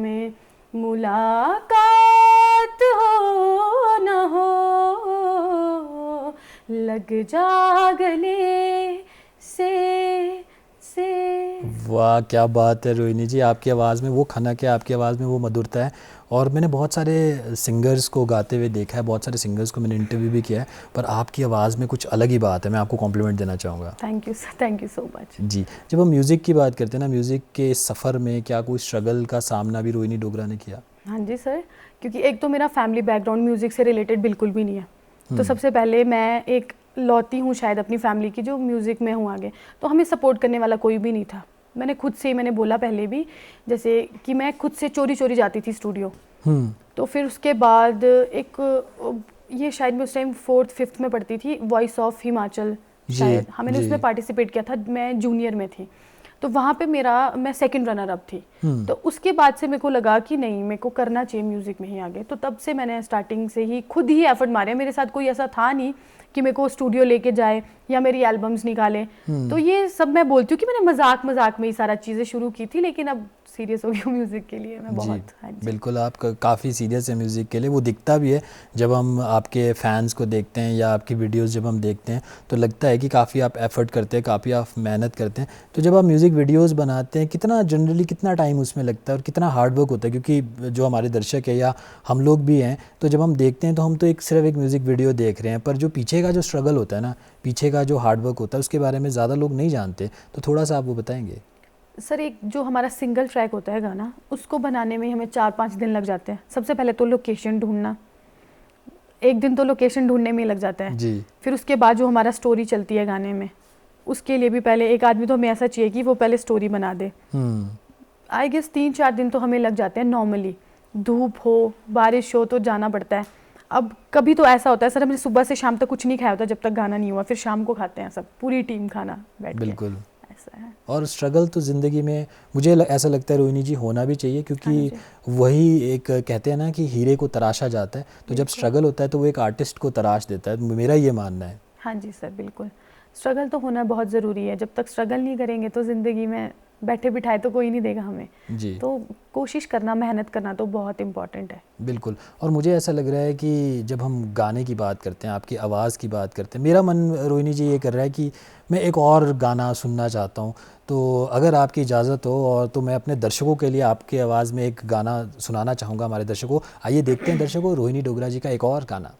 में मुलाकात हो न हो, लग जा गले से। वाह क्या बात है रोहिणी जी, आपकी आवाज़ में वो खनक है, आपकी आवाज़ में वो मधुरता है। और मैंने बहुत सारे सिंगर्स को गाते हुए देखा है, बहुत सारे सिंगर्स को मैंने इंटरव्यू भी किया है, पर आपकी आवाज़ में कुछ अलग ही बात है। मैं आपको कॉम्प्लीमेंट देना चाहूँगा। Thank you sir, thank you so much. जी, जब हम म्यूज़िक की बात करते हैं ना, म्यूज़िक के सफ़र में क्या कोई स्ट्रगल का सामना भी रोहिणी डोगरा ने किया? हाँ जी सर, क्योंकि एक तो मेरा फैमिली बैकग्राउंड म्यूज़िक से रिलेटेड बिल्कुल भी नहीं है। तो सबसे पहले मैं एक लौती हूँ शायद अपनी फैमिली की जो म्यूज़िक में हूँ आगे, तो हमें सपोर्ट करने वाला कोई भी नहीं था। मैंने खुद से, मैंने बोला पहले भी, जैसे कि मैं खुद से चोरी चोरी जाती थी स्टूडियो। तो फिर उसके बाद एक ये शायद मैं उस टाइम 4th 5th में पढ़ती थी, वॉइस ऑफ हिमाचल शायद, हाँ मैंने उसमें पार्टिसिपेट किया था, मैं जूनियर में थी। तो वहाँ पे मैं सेकंड रनर अप थी। तो उसके बाद से मेरे को लगा कि नहीं, मेरे को करना चाहिए म्यूज़िक में ही आगे। तो तब से मैंने स्टार्टिंग से ही खुद ही एफर्ट मारे। मेरे साथ कोई ऐसा था नहीं कि मेरे को स्टूडियो लेके जाए या मेरी एल्बम्स निकाले। तो ये सब मैं बोलती हूँ कि मैंने मजाक मजाक में ही सारा चीज़ें शुरू की थी, लेकिन अब सीरियस हो गई हूँ म्यूज़िक के लिए मैं बहुत। हाँ जी, बिल्कुल, आप काफ़ी सीरियस है म्यूज़िक के लिए। वो दिखता भी है जब हम आपके फैंस को देखते हैं या आपकी वीडियोस जब हम देखते हैं, तो लगता है कि काफ़ी आप एफ़र्ट करते हैं, काफ़ी आप मेहनत करते हैं। तो जब आप म्यूज़िक वीडियोस बनाते हैं, कितना टाइम उसमें लगता है और कितना हार्ड वर्क होता है? क्योंकि जो हमारे दर्शक है या हम लोग भी हैं, तो जब हम देखते हैं तो हम तो सिर्फ एक म्यूज़िक वीडियो देख रहे हैं, पर जो पीछे का जो स्ट्रगल होता है ना, पीछे का जो हार्ड वर्क होता है, उसके बारे में ज़्यादा लोग नहीं जानते। तो थोड़ा सा आप वो बताएंगे? सर, एक जो हमारा सिंगल ट्रैक होता है गाना, उसको बनाने में हमें 4-5 दिन लग जाते हैं। सबसे पहले तो लोकेशन ढूंढना, एक दिन तो लोकेशन ढूंढने में ही लग जाता है जी। फिर उसके बाद जो हमारा स्टोरी चलती है गाने में, उसके लिए भी पहले एक आदमी तो हमें ऐसा चाहिए कि वो पहले स्टोरी बना दे। आई गेस 3-4 दिन तो हमें लग जाते हैं नॉर्मली। धूप हो, बारिश हो तो जाना पड़ता है। अब कभी तो ऐसा होता है सर, हमने सुबह से शाम तक कुछ नहीं खाया होता जब तक गाना नहीं हुआ, फिर शाम को खाते हैं सब, पूरी टीम खाना बैठ के। बिल्कुल, ऐसा है। और स्ट्रगल तो ज़िंदगी में मुझे ऐसा लगता है रोहिणी जी होना भी चाहिए, क्योंकि वही एक कहते हैं ना कि हीरे को तराशा जाता है, तो जब स्ट्रगल होता है तो वो एक आर्टिस्ट को तराश देता है। मेरा ये मानना है। हाँ जी सर, बिल्कुल, स्ट्रगल तो होना बहुत ज़रूरी है। जब तक स्ट्रगल नहीं करेंगे तो ज़िंदगी में बैठे बिठाए तो कोई नहीं देगा हमें जी। तो कोशिश करना, मेहनत करना तो बहुत इम्पॉर्टेंट है। बिल्कुल, और मुझे ऐसा लग रहा है कि जब हम गाने की बात करते हैं, आपकी आवाज़ की बात करते हैं, मेरा मन रोहिणी जी ये कर रहा है कि मैं एक और गाना सुनना चाहता हूँ। तो अगर आपकी इजाज़त हो और तो मैं अपने दर्शकों के लिए आपकी आवाज़ में एक गाना सुनाना चाहूँगा हमारे दर्शकों। आइए देखते हैं दर्शकों, रोहिणी डोगरा जी का एक और गाना।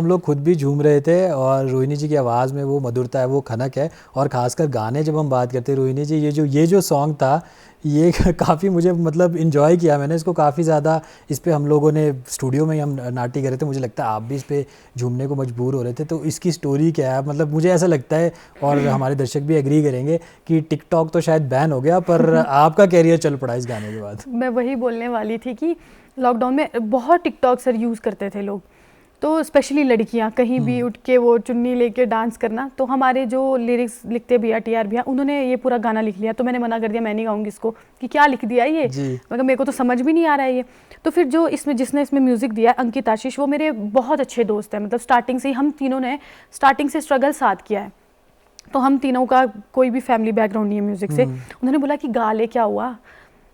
लोग खुद भी झूम रहे थे और रोहिणी जी की आवाज़ में वो मधुरता है, वो खनक है। और ख़ासकर गाने जब हम बात करते हैं रोहिणी जी, ये जो सॉन्ग था ये काफ़ी मुझे मतलब इन्जॉय किया मैंने इसको काफ़ी ज़्यादा। इस पे हम लोगों ने स्टूडियो में ही हम नाटी करे थे, मुझे लगता है आप भी इस पे झूमने को मजबूर हो रहे थे। तो इसकी स्टोरी क्या है? मतलब मुझे ऐसा लगता है और हमारे दर्शक भी एग्री करेंगे कि टिकटॉक तो शायद बैन हो गया पर आपका कैरियर चल पड़ा इस गाने के बाद। मैं वही बोलने वाली थी कि लॉकडाउन में बहुत टिकटॉक सर यूज़ करते थे लोग, तो स्पेशली लड़कियां कहीं भी उठ के वो चुन्नी लेके डांस करना। तो हमारे जो लिरिक्स लिखते भैया TR भैया, उन्होंने ये पूरा गाना लिख लिया। तो मैंने मना कर दिया, मैं नहीं गाऊंगी इसको, कि क्या लिख दिया ये, मगर मेरे को तो समझ भी नहीं आ रहा है ये। तो फिर जो जिसने इसमें म्यूज़िक दिया अंकित आशीष, वो मेरे बहुत अच्छे दोस्त हैं। मतलब स्टार्टिंग से ही हम तीनों ने स्टार्टिंग से स्ट्रगल साथ किया है, तो हम तीनों का कोई भी फैमिली बैकग्राउंड नहीं है म्यूज़िक से। उन्होंने बोला कि गा ले, क्या हुआ।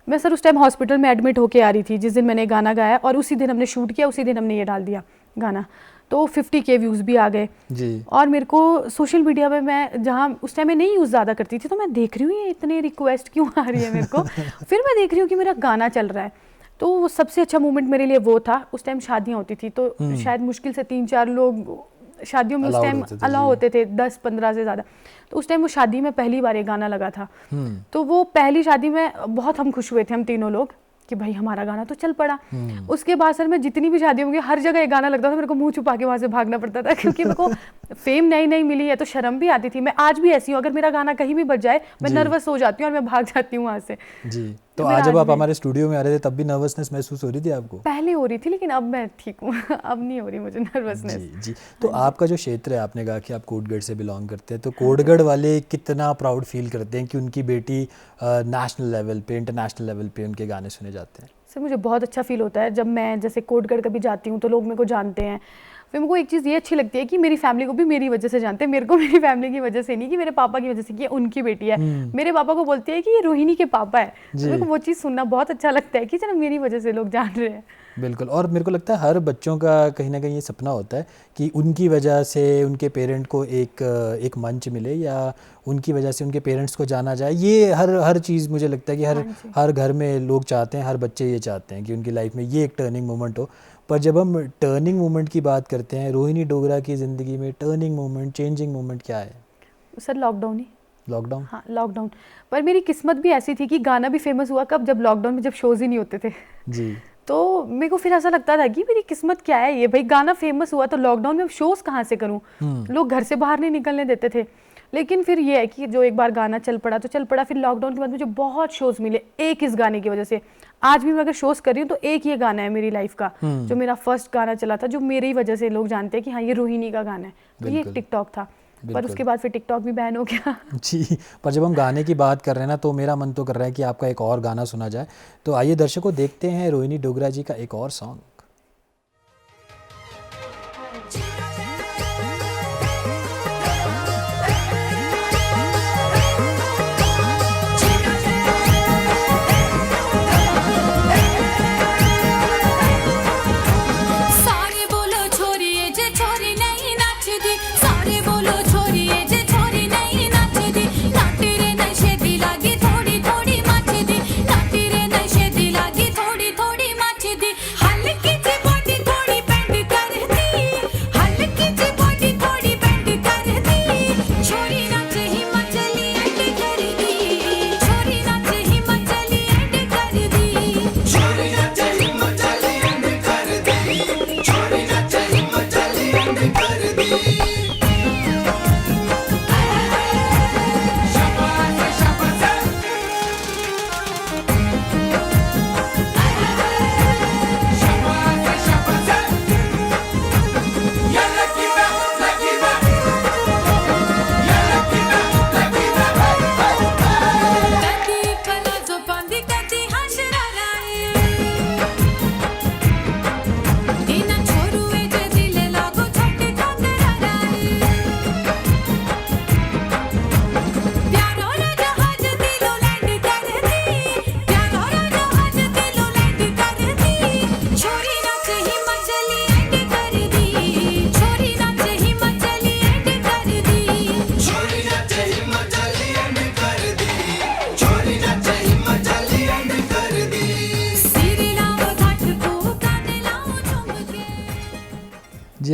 मैं सर उस टाइम हॉस्पिटल में एडमिट होके आ रही थी जिस दिन मैंने गाना गाया, और उसी दिन हमने शूट किया, उसी दिन हमने ये डाल दिया गाना। तो 50K व्यूज़ भी आ गए जी। और मेरे को सोशल मीडिया पे मैं जहाँ उस टाइम में नहीं यूज़ ज़्यादा करती थी, तो मैं देख रही हूँ ये इतने रिक्वेस्ट क्यों आ रही है मेरे को। फिर मैं देख रही हूँ कि मेरा गाना चल रहा है। तो वो सबसे अच्छा मोमेंट मेरे लिए वो था। उस टाइम शादियाँ होती थी, तो शायद मुश्किल से 3-4 लोग शादियों में उस टाइम अलाउ होते थे, 10-15 से ज़्यादा। तो उस टाइम वो शादी में पहली बार ये गाना लगा था। तो वो पहली शादी में बहुत हम खुश हुए थे, हम तीनों लोग, कि भाई हमारा गाना तो चल पड़ा। उसके बाद सर मैं जितनी भी शादियों में हर जगह ये गाना लगता था, मेरे को मुंह छुपा के वहाँ से भागना पड़ता था, क्योंकि मेरे को फेम नई मिली है तो शर्म भी आती थी। मैं आज भी ऐसी हूँ, अगर मेरा गाना कहीं भी बज जाए मैं नर्वस हो जाती हूँ और मैं भाग जाती हूँ वहाँ से जी। तो आज जब आप हमारे स्टूडियो में आ रहे थे तब भी नर्वसनेस महसूस हो रही थी आपको? पहले हो रही थी, लेकिन अब मैं ठीक हूँ। अब नहीं हो रही मुझे नर्वसनेस। जी। तो आपका जो क्षेत्र है, आपने कहा कि आप कोटगढ़ से बिलोंग करते हैं, तो कोटगढ़ वाले कितना प्राउड फील करते हैं कि उनकी बेटी नेशनल लेवल पे, इंटरनेशनल लेवल पे उनके गाने सुने जाते हैं? सर मुझे बहुत अच्छा फील होता है जब मैं जैसे कोटगढ़ कभी जाती हूँ तो लोग मेरे को जानते हैं। फिर मेरे को एक चीज़ ये अच्छी लगती है कि मेरी फैमिली को भी मेरी वजह से जानते हैं। मेरे को मेरी फैमिली की वजह से नहीं, कि मेरे पापा की वजह से, कि ये उनकी बेटी है। मेरे पापा को बोलती है कि ये रोहिणी के पापा है। तो मेरे को वो चीज़ सुनना बहुत अच्छा लगता है कि चलो मेरी वजह से लोग जान रहे हैं। बिल्कुल। और मेरे को लगता है हर बच्चों का कहीं ना कहीं ये सपना होता है कि उनकी वजह से उनके पेरेंट को एक मंच मिले, या उनकी वजह से उनके पेरेंट्स को जाना जाए। ये हर चीज़ मुझे लगता है कि हर घर में लोग चाहते हैं, हर बच्चे ये चाहते हैं कि उनकी लाइफ में ये एक टर्निंग मोमेंट हो। पर जब हम टर्निंग मोमेंट की बात करते हैं, रोहिणी डोगरा की ज़िंदगी में टर्निंग मोमेंट, चेंजिंग मोमेंट क्या है? सर लॉकडाउन ही। लॉकडाउन? हाँ लॉकडाउन। पर मेरी किस्मत भी ऐसी थी कि गाना भी फेमस हुआ कब, जब लॉकडाउन में, जब शोज़ ही नहीं होते थे। जी। तो मेरे को फिर ऐसा लगता था कि मेरी किस्मत क्या है ये, भाई गाना फेमस हुआ तो लॉकडाउन में अब शोज़ कहाँ से करूँ। लोग घर से बाहर नहीं निकलने देते थे। लेकिन फिर ये है कि जो एक बार गाना चल पड़ा तो चल पड़ा। फिर लॉकडाउन के बाद मुझे बहुत शोज़ मिले, एक इस गाने की वजह से। आज भी मैं अगर शोज़ कर रही हूँ तो एक ये गाना है मेरी लाइफ का, जो मेरा फर्स्ट गाना चला था, जो मेरी वजह से लोग जानते हैं कि हाँ ये रोहिणी का गाना है। तो ये टिकटॉक था, पर उसके बाद फिर टिकटॉक भी बैन हो गया। जी। पर जब हम गाने की बात कर रहे हैं ना, तो मेरा मन तो कर रहा है कि आपका एक और गाना सुना जाए। तो आइए दर्शकों, देखते हैं रोहिणी डोगरा जी का एक और सॉन्ग। सारे बोलो छोरी है जे छोरी नहीं नाचदी, सारे बोलो छोरी है जे छोरी नहीं नाचदी। नाटी रे नशे दी लागी थोड़ी थोड़ी मचदी, नाटी रे नशे दी लागी थोड़ी थोड़ी मचदी। हल्की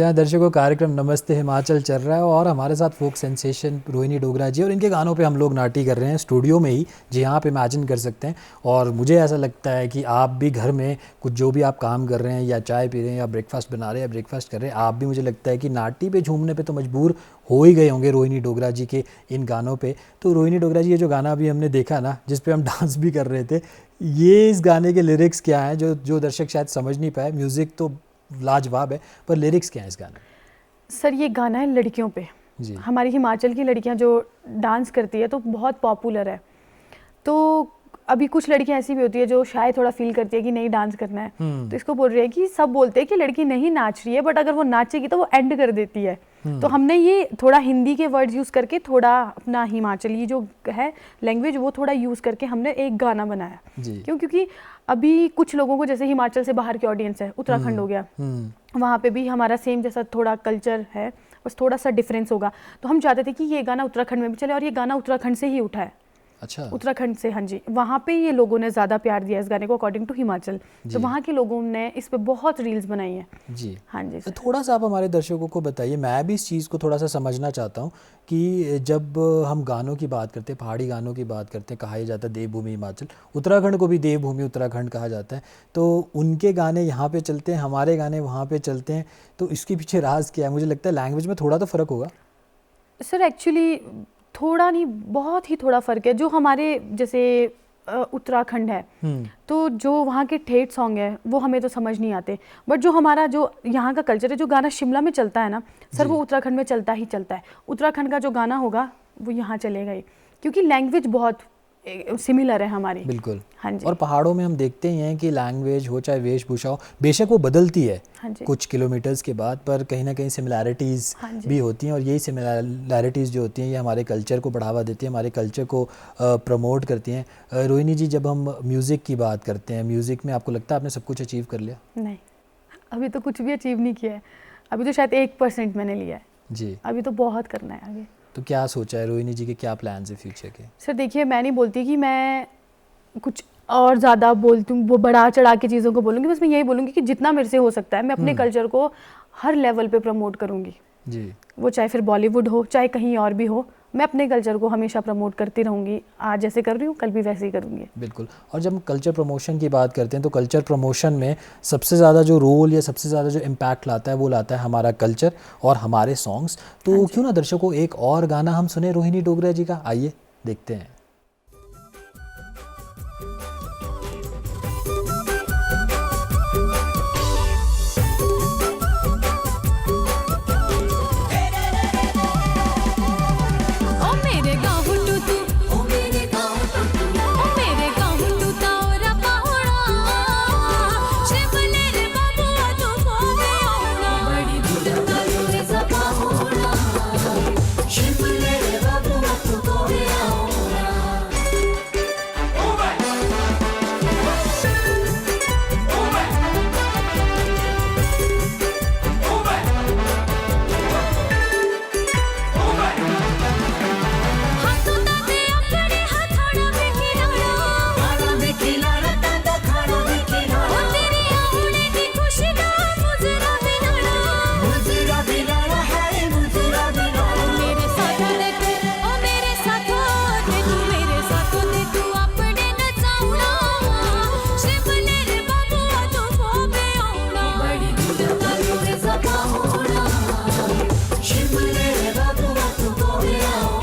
हाँ दर्शकों, कार्यक्रम नमस्ते हिमाचल चल रहा है और हमारे साथ फोक सेंसेशन रोहिणी डोगरा जी और इनके गानों पे हम लोग नाटी कर रहे हैं स्टूडियो में ही, जी हाँ आप इमेजिन कर सकते हैं। और मुझे ऐसा लगता है कि आप भी घर में कुछ जो भी आप काम कर रहे हैं या चाय पी रहे हैं या ब्रेकफास्ट बना रहे हैं या ब्रेकफास्ट कर रहे हैं, आप भी मुझे लगता है कि नाटी पे झूमने पे तो मजबूर हो ही गए होंगे रोहिणी डोगरा जी के इन गानों पे। तो रोहिणी डोगरा जी, ये जो गाना अभी हमने देखा ना, जिस पे हम डांस भी कर रहे थे, ये इस गाने के लिरिक्स क्या हैं जो दर्शक शायद समझ नहीं पाए। म्यूज़िक तो लाजवाब है, पर लिरिक्स क्या है इस गाने में? सर ये गाना है लड़कियों पे। जी। हमारी हिमाचल की लड़कियां जो डांस करती है तो बहुत पॉपुलर है। तो अभी कुछ लड़कियां ऐसी भी होती है जो शायद थोड़ा फील करती है कि नहीं डांस करना है, तो इसको बोल रही है कि सब बोलते हैं कि लड़की नहीं नाच रही है, बट अगर वो नाचेगी तो वो एंड कर देती है। तो हमने ये थोड़ा हिंदी के वर्ड्स यूज़ करके थोड़ा अपना हिमाचली जो है लैंग्वेज वो थोड़ा यूज़ करके हमने एक गाना बनाया। जी। क्योंकि अभी कुछ लोगों को, जैसे हिमाचल से बाहर की ऑडियंस है, उत्तराखंड हो गया, वहाँ पे भी हमारा सेम जैसा थोड़ा कल्चर है, बस थोड़ा सा डिफरेंस होगा। तो हम चाहते थे कि ये गाना उत्तराखंड में भी चले, और ये गाना उत्तराखंड से ही उठा है। अच्छा। उत्तराखंड से, हाँ जी, वहाँ पे ये लोगों ने ज़्यादा प्यार दिया इस गाने को अकॉर्डिंग टू हिमाचल। तो वहाँ के लोगों ने इस पे बहुत रील्स बनाई हैं। जी। हाँ जी तो सर। थोड़ा सा आप हमारे दर्शकों को बताइए, मैं भी इस चीज़ को थोड़ा सा समझना चाहता हूँ कि जब हम गानों की बात करते हैं, पहाड़ी गानों की बात करते हैं, कहा ही जाता है देवभूमि हिमाचल, उत्तराखंड को भी देवभूमि उत्तराखंड कहा जाता है। तो उनके गाने यहाँ पे चलते हैं, हमारे गाने वहाँ पे चलते हैं, तो इसके पीछे राज क्या है? मुझे लगता है लैंग्वेज में थोड़ा तो फ़र्क होगा। सर एक्चुअली थोड़ा नहीं, बहुत ही थोड़ा फ़र्क है। जो हमारे जैसे उत्तराखंड है, तो जो वहाँ के ठेठ सॉन्ग है वो हमें तो समझ नहीं आते, बट जो हमारा जो यहाँ का कल्चर है, जो गाना शिमला में चलता है ना सर, वो उत्तराखंड में चलता ही चलता है। उत्तराखंड का जो गाना होगा वो यहाँ चलेगा ही, क्योंकि लैंग्वेज बहुत सिमिलर है हमारी। बिल्कुल। हाँ जी। और पहाड़ों में हम देखते ही हैं कि लैंग्वेज हो चाहे वेशभूषा हो, बेशक वो बदलती है हाँ जी। कुछ किलोमीटर्स के बाद, पर कहीं ना कहीं सिमिलैरिटीज़ हाँ जी। भी होती हैं। और यही सिमिलैरिटीज़ जो होती हैं ये हमारे कल्चर को बढ़ावा देती हैं, हमारे कल्चर को प्रमोट करती हैं। रोहिणी जी, जब हम म्यूज़िक की बात करते हैं, म्यूज़िक में आपको लगता है आपने सब कुछ अचीव कर लिया? नहीं, अभी तो कुछ भी अचीव नहीं किया है। अभी तो शायद 1% मैंने लिया है। जी। अभी तो बहुत करना है आगे। तो क्या सोचा है रोहिणी जी के, क्या प्लान्स है फ्यूचर के? सर देखिए, मैं नहीं बोलती कि मैं कुछ और ज़्यादा बोलती हूँ, वो बढ़ा चढ़ा के चीज़ों को बोलूँगी। बस मैं यही बोलूँगी कि जितना मेरे से हो सकता है मैं अपने कल्चर को हर लेवल पे प्रमोट करूँगी। जी। वो चाहे फिर बॉलीवुड हो चाहे कहीं और भी हो, मैं अपने कल्चर को हमेशा प्रमोट करती रहूँगी। आज जैसे कर रही हूँ, कल भी वैसे ही करूँगी। बिल्कुल। और जब हम कल्चर प्रमोशन की बात करते हैं तो कल्चर प्रमोशन में सबसे ज़्यादा जो रोल या सबसे ज़्यादा जो इम्पैक्ट लाता है वो लाता है हमारा कल्चर और हमारे सॉन्ग्स। तो क्यों ना दर्शकों एक और गाना हम सुने रोहिणी डोगरा जी का, आइए देखते हैं। ओ मेरे गाँव टू तू, ओ मेरे गाँव टू तू, ओ मेरे गाँव टू तावरा पाहुणा, शिवले रे बाबुआ तू बोले आउणा, बड़ी दूर तालू रे सा पाहुणा, शिवले रे बाबुआ तू बोले आउणा। हाथों ताते अपने हथौड़ा में खिलाड़ा, खाना में खिलाड़ा ताता खाना में खिलाड़ा, ओ तेरी आउणे दी खुशी दा मुजरा बिलाड़ा, मुजरा बिलाड़ा है मुजरा बिलाड़ा। मेरे साथ दे तू, ओ मेरे साथ दे तू, मेरे साथ दे तू अपने नचाउणा, शिवले रे बाबुआ तू बोबे आउणा, बड़ी दूर तालू रे सा पाहुणा, शिवले रे बाबुआ तू बोबे आउणा।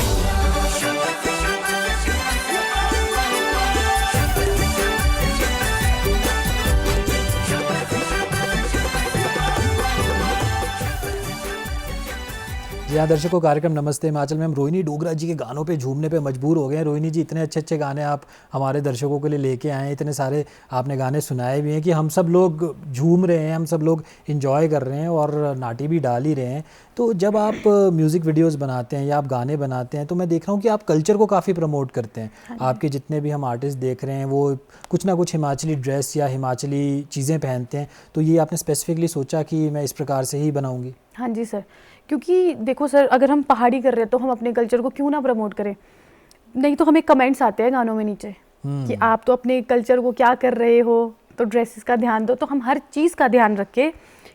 जी हाँ दर्शकों, कार्यक्रम नमस्ते हिमाचल में हम रोहिणी डोगरा जी के गानों पे झूमने पे मजबूर हो गए हैं। रोहिणी जी, इतने अच्छे अच्छे गाने आप हमारे दर्शकों के लिए लेके आए हैं, इतने सारे आपने गाने सुनाए भी हैं कि हम सब लोग झूम रहे हैं, हम सब लोग इंजॉय कर रहे हैं और नाटी भी डाल ही रहे हैं। तो जब आप म्यूज़िक वीडियोस बनाते हैं या आप गाने बनाते हैं तो मैं देख रहा हूँ कि आप कल्चर को काफ़ी प्रमोट करते हैं। आपके जितने भी हम आर्टिस्ट देख रहे हैं वो कुछ ना कुछ हिमाचली ड्रेस या हिमाचली चीज़ें पहनते हैं। तो ये आपने स्पेसिफिकली सोचा कि मैं इस प्रकार से ही बनाऊँगी? हाँ जी सर, क्योंकि देखो सर, अगर हम पहाड़ी कर रहे हैं तो हम अपने कल्चर को क्यों ना प्रमोट करें। नहीं तो हमें कमेंट्स आते हैं गानों में नीचे कि आप तो अपने कल्चर को क्या कर रहे हो, तो ड्रेसेस का ध्यान दो। तो हम हर चीज़ का ध्यान रख के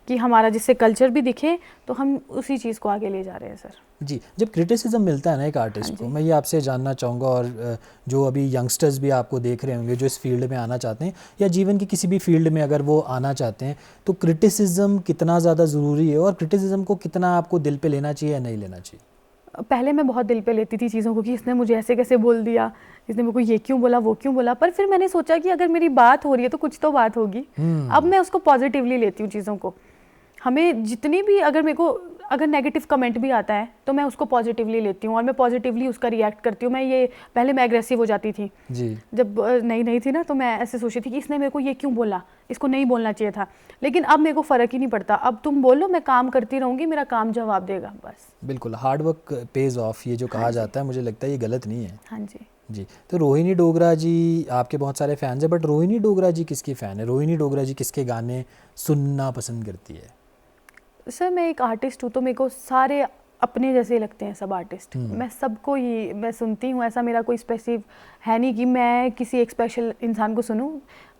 कि हमारा जिससे कल्चर भी दिखे, तो हम उसी चीज़ को आगे ले जा रहे हैं सर। जी, जब क्रिटिसिज्म मिलता है ना एक आर्टिस्ट को, मैं ये आपसे जानना चाहूँगा, और जो अभी यंगस्टर्स भी आपको देख रहे होंगे जो इस फील्ड में आना चाहते हैं या जीवन की किसी भी फील्ड में अगर वो आना चाहते हैं, तो क्रिटिसिज्म कितना ज़्यादा ज़रूरी है और क्रिटिसिज्म को कितना आपको दिल पे लेना चाहिए या नहीं लेना चाहिए? पहले मैं बहुत दिल पे लेती थी चीज़ों को कि इसने मुझे ऐसे कैसे बोल दिया, इसने मेरे को ये क्यों बोला, वो क्यों बोला, पर फिर मैंने सोचा कि अगर मेरी बात हो रही है तो कुछ तो बात होगी। अब मैं उसको पॉजिटिवली लेती हूँ चीज़ों को। हमें जितनी भी अगर नेगेटिव कमेंट भी आता है तो मैं उसको पॉजिटिवली लेती हूँ और मैं पॉजिटिवली उसका रिएक्ट करती हूँ। पहले मैं एग्रेसिव हो जाती थी जी। जब नई थी ना, तो मैं ऐसे सोचती थी कि इसने मेरे को ये क्यों बोला, इसको नहीं बोलना चाहिए था। लेकिन अब मेरे को फ़र्क ही नहीं पड़ता, अब तुम बोलो, मैं काम करती रहूँगी, मेरा काम जवाब देगा बस। बिल्कुल, हार्ड वर्क पेज ऑफ, ये जो कहा जाता है, मुझे लगता है ये गलत नहीं है। हाँ जी। जी, तो रोहिणी डोगरा जी, आपके बहुत सारे फैंस हैं, बट रोहिणी डोगरा जी किसकी फ़ैन है? रोहिणी डोगरा जी किसके गाने सुनना पसंद करती है? सर मैं एक आर्टिस्ट हूँ, तो मेरे को सारे अपने जैसे लगते हैं सब आर्टिस्ट। मैं सबको ही मैं सुनती हूँ, ऐसा मेरा कोई स्पेसिफिक है नहीं कि मैं किसी एक स्पेशल इंसान को सुनूँ।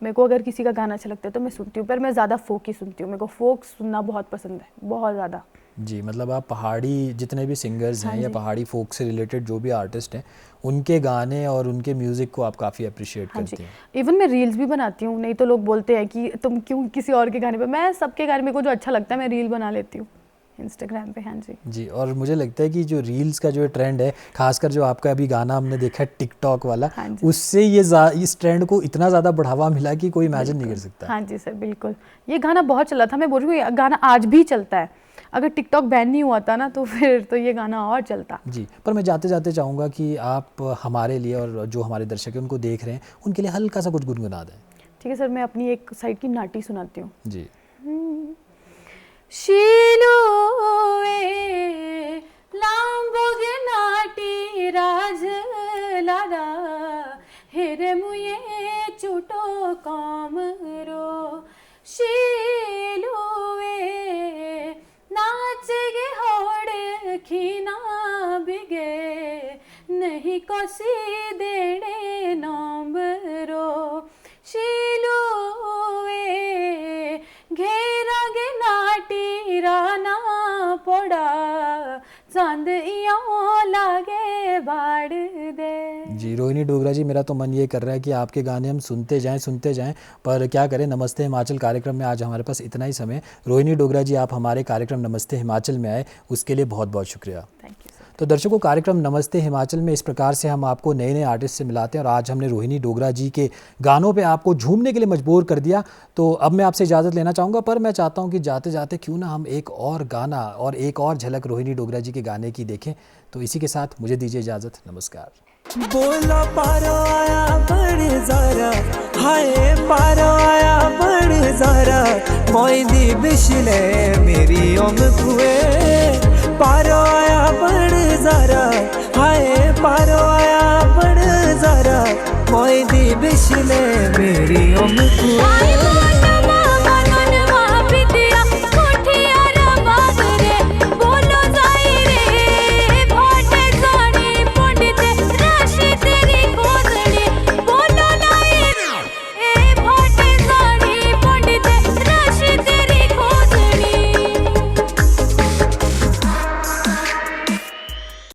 मेरे को अगर किसी का गाना अच्छा लगता है तो मैं सुनती हूँ, पर मैं ज़्यादा फोक ही सुनती हूँ। मेरे को फोक सुनना बहुत पसंद है, बहुत ज़्यादा। जी, मतलब आप पहाड़ी जितने भी सिंगर्स हैं या पहाड़ी फोक से रिलेटेड जो भी आर्टिस्ट हैं, उनके गाने और उनके म्यूज़िक को आप काफ़ी अप्रिशिएट करती हैं। इवन मैं रील्स भी बनाती हूँ, नहीं तो लोग बोलते हैं कि तुम क्यों किसी और के गाने पे। मैं सबके गाने, मेरे को जो अच्छा लगता है मैं रील बना लेती हूँ इंस्टाग्राम पे। हाँ जी। जी, और मुझे लगता है कि जो रील्स का जो ट्रेंड है, खासकर जो आपका अभी गाना हमने देखा है टिकटॉक वाला, उससे इस ट्रेंड को इतना ज़्यादा बढ़ावा मिला कि कोई इमेजिन नहीं कर सकता। हाँ जी सर, बिल्कुल। ये गाना बहुत चला था, मैं बोल रही हूँ गाना आज भी चलता है। अगर टिकटॉक बैन नहीं हुआ था ना, तो फिर तो ये गाना और चलता। जी, पर मैं जाते जाते चाहूँगा कि आप हमारे लिए और जो हमारे दर्शक हैं उनको देख रहे हैं, उनके लिए हल्का सा कुछ गुनगुना दें। ठीक है सर, मैं अपनी एक साइड की नाटी सुनाती हूँ। जी। शीलोए लांबोगे नाटी राज लारा हेरे मुये चुटो कामरो शीलोए नाचगे होड़ खीना बिगे नहीं कोसी देने नंबरो शीलोए घेरा गे नाटी राना पड़ा चांद इयों लागे बाड़ दे। जी, रोहिणी डोगरा जी, मेरा तो मन ये कर रहा है कि आपके गाने हम सुनते जाएं, पर क्या करें, नमस्ते हिमाचल कार्यक्रम में आज हमारे पास इतना ही समय। रोहिणी डोगरा जी, आप हमारे कार्यक्रम नमस्ते हिमाचल में आए, उसके लिए बहुत बहुत शुक्रिया। Thank you sir. तो दर्शकों, कार्यक्रम नमस्ते हिमाचल में इस प्रकार से हम आपको नए नए आर्टिस्ट से मिलाते हैं और आज हमने रोहिणी डोगरा जी के गानों पे आपको झूमने के लिए मजबूर कर दिया। तो अब मैं आपसे इजाज़त लेना चाहूँगा, पर मैं चाहता हूँ कि जाते जाते क्यों ना हम एक और गाना और एक और झलक रोहिणी डोगरा जी के गाने की देखें। तो इसी के साथ मुझे दीजिए इजाज़त, नमस्कार। बोला पारो आया बड़ ज़ारा, हाय पारो आया बड़ ज़ारा, मोइंदी बिशले मेरी ओम कुए, पारो आया बड़ ज़ारा, हाय पारो आया बड़ ज़ारा, मोइंदी बिशले मेरी ओम कुए।